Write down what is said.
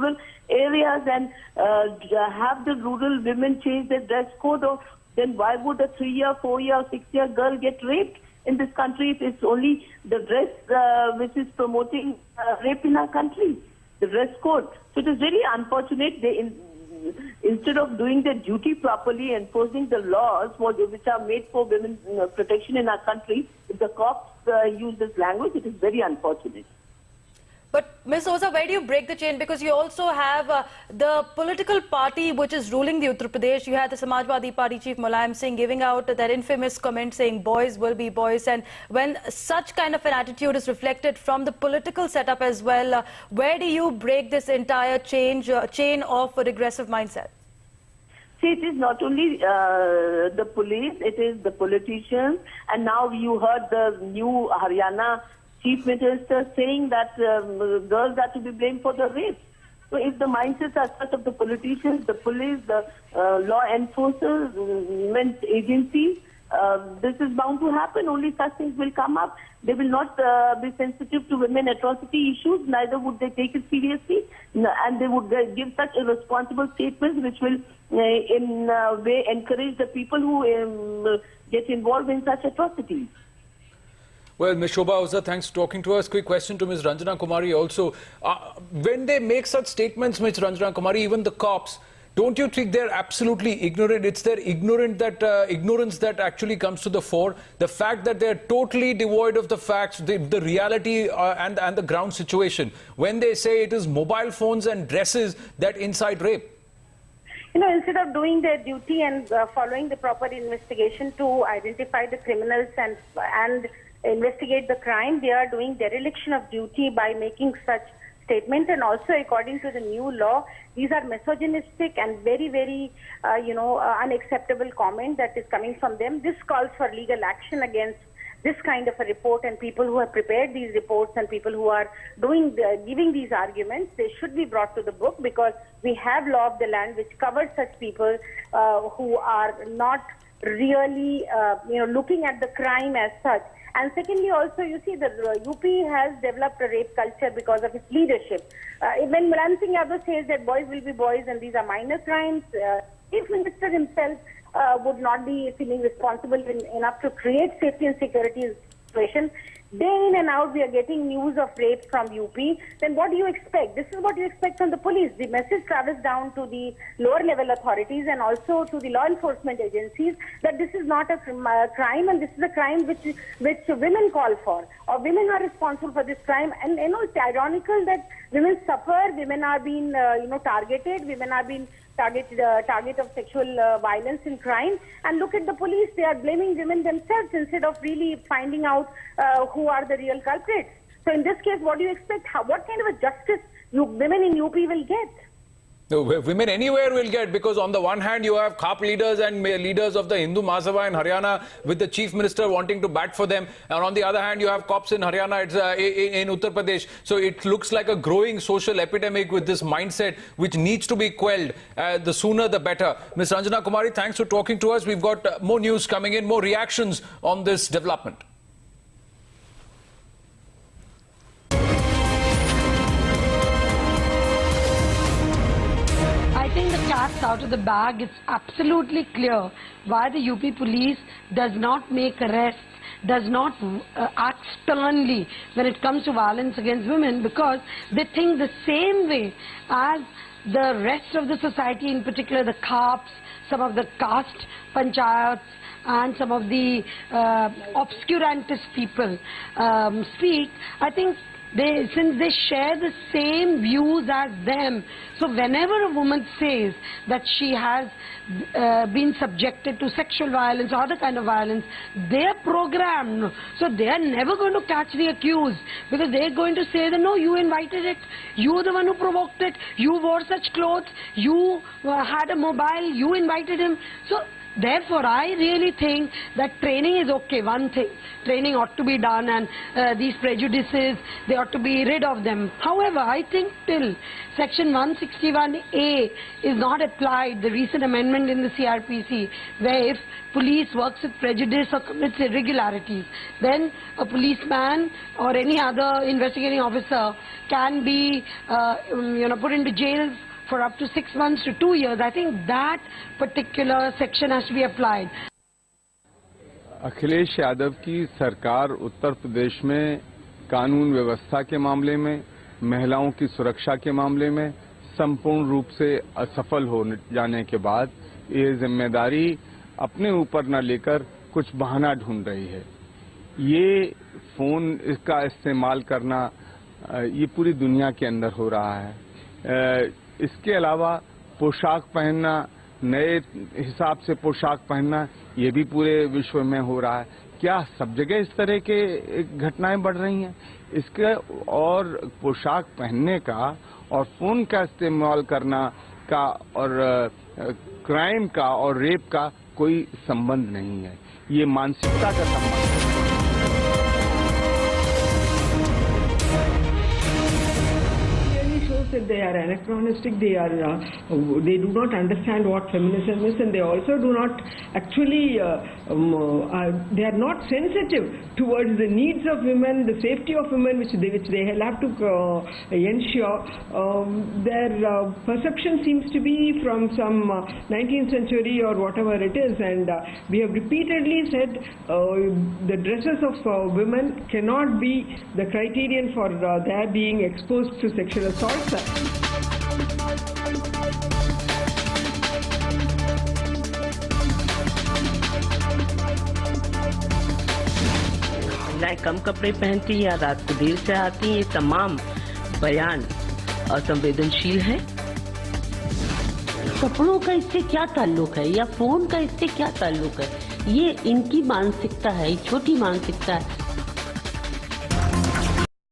rural areas and have the rural women change their dress code, then why would a 3-year, 4-year, 6-year girl get raped in this country? It's only the dress which is promoting rape in our country, the dress code. So it is very unfortunate. Instead of doing their duty properly, enforcing the laws which are made for women's protection in our country, if the cops use this language, it is very unfortunate. But Ms. Oza, where do you break the chain? Because you also have the political party which is ruling the Uttar Pradesh. You had the Samajwadi Party chief Mulayam Singh giving out that infamous comment saying boys will be boys. And when such kind of an attitude is reflected from the political setup as well, where do you break this entire chain of a regressive mindset? See, it is not only the police, it is the politicians. And now you heard the new Haryana Chief Minister saying that girls are to be blamed for the rape. So if the mindsets are such of the politicians, the police, the law enforcement agencies, this is bound to happen. Only such things will come up. They will not be sensitive to women atrocity issues, neither would they take it seriously, and they would give such irresponsible statements which will in a way encourage the people who get involved in such atrocities. Well, Ms. Shobha Oza, thanks for talking to us. Quick question to Ms. Ranjana Kumari also. When they make such statements, Ms. Ranjana Kumari, even the cops, don't you think they're absolutely ignorant? It's their ignorance that actually comes to the fore. The fact that they're totally devoid of the facts, the reality and the ground situation. When they say it is mobile phones and dresses that incite rape. You know, instead of doing their duty and following the proper investigation to identify the criminals and investigate the crime, they are doing dereliction of duty by making such statements. And also, according to the new law, these are misogynistic and very, very, unacceptable comment that is coming from them. This calls for legal action against this kind of a report, and people who have prepared these reports and people who are giving these arguments, they should be brought to the book, because we have law of the land which covers such people who are not really, looking at the crime as such. And secondly, also, you see, the UP has developed a rape culture because of its leadership. When Mulayam Singh Yadav says that boys will be boys and these are minor crimes, Chief Minister himself would not be feeling responsible enough to create safety and security situation. Day in and out, we are getting news of rape from UP. Then what do you expect? This is what you expect from the police. The message travels down to the lower level authorities and also to the law enforcement agencies that this is not a crime, and this is a crime which women call for, or women are responsible for this crime. And it's ironical that women suffer, women are being targeted, women are being target of sexual violence and crime. And look at the police, they are blaming women themselves instead of really finding out who are the real culprits. So in this case, what do you expect? What kind of a justice women in UP will get? No, women anywhere will get, because on the one hand you have KAP leaders and leaders of the Hindu Mahasabha in Haryana with the chief minister wanting to bat for them, and on the other hand you have cops in Haryana, in Uttar Pradesh. So it looks like a growing social epidemic with this mindset which needs to be quelled. The sooner the better. Ms. Ranjana Kumari, thanks for talking to us. We've got more news coming in, more reactions on this development. I think the cat's out of the bag. It's absolutely clear why the UP police does not make arrests, does not act sternly when it comes to violence against women, because they think the same way as the rest of the society, in particular the KAPs, some of the caste panchayats and some of the obscurantist people speak. I think since they share the same views as them, so whenever a woman says that she has been subjected to sexual violence or other kind of violence, they are programmed. So they are never going to catch the accused, because they are going to say that no, you invited it, you were the one who provoked it, you wore such clothes, you had a mobile, you invited him. So Therefore, I really think that training is okay. One thing, training ought to be done, and these prejudices, they ought to be rid of them. However, I think till Section 161A is not applied, the recent amendment in the CRPC, where if police works with prejudice or commits irregularities, then a policeman or any other investigating officer can be put into jail for up to 6 months to 2 years. I think that particular section has to be applied. Akhilesh Yadav की सरकार उत्तर प्रदेश में कानून व्यवस्था के मामले में, महिलाओं की सुरक्षा के मामले में संपूर्ण रूप से असफल हो जाने के बाद ये जिम्मेदारी अपने ऊपर न लेकर कुछ बहाना ढूंढ रही है। ये फोन इसका इस्तेमाल करना ये पूरी दुनिया के अंदर हो रहा है। इसके अलावा पोशाक पहनना, नए हिसाब से पोशाक पहनना, ये भी पूरे विश्व में हो रहा है। क्या सब जगह इस तरह के घटनाएं बढ़ रही हैं? इसके और पोशाक पहनने का और फोन का इस्तेमाल करना का और क्राइम का और रेप का कोई संबंध नहीं है। ये मानसिकता का संबंध है। That they are anachronistic, they do not understand what feminism is, and they also do not actually they are not sensitive towards the needs of women, the safety of women, which they have to ensure. Their perception seems to be from some 19th century or whatever it is, and we have repeatedly said the dresses of women cannot be the criterion for their being exposed to sexual assault. महिलाएं कम कपड़े पहनती या रात को देर से आती, ये तमाम बयान असंवेदनशील है। कपड़ों का इससे क्या ताल्लुक है या फोन का इससे क्या ताल्लुक है? ये इनकी मानसिकता है, छोटी मानसिकता है।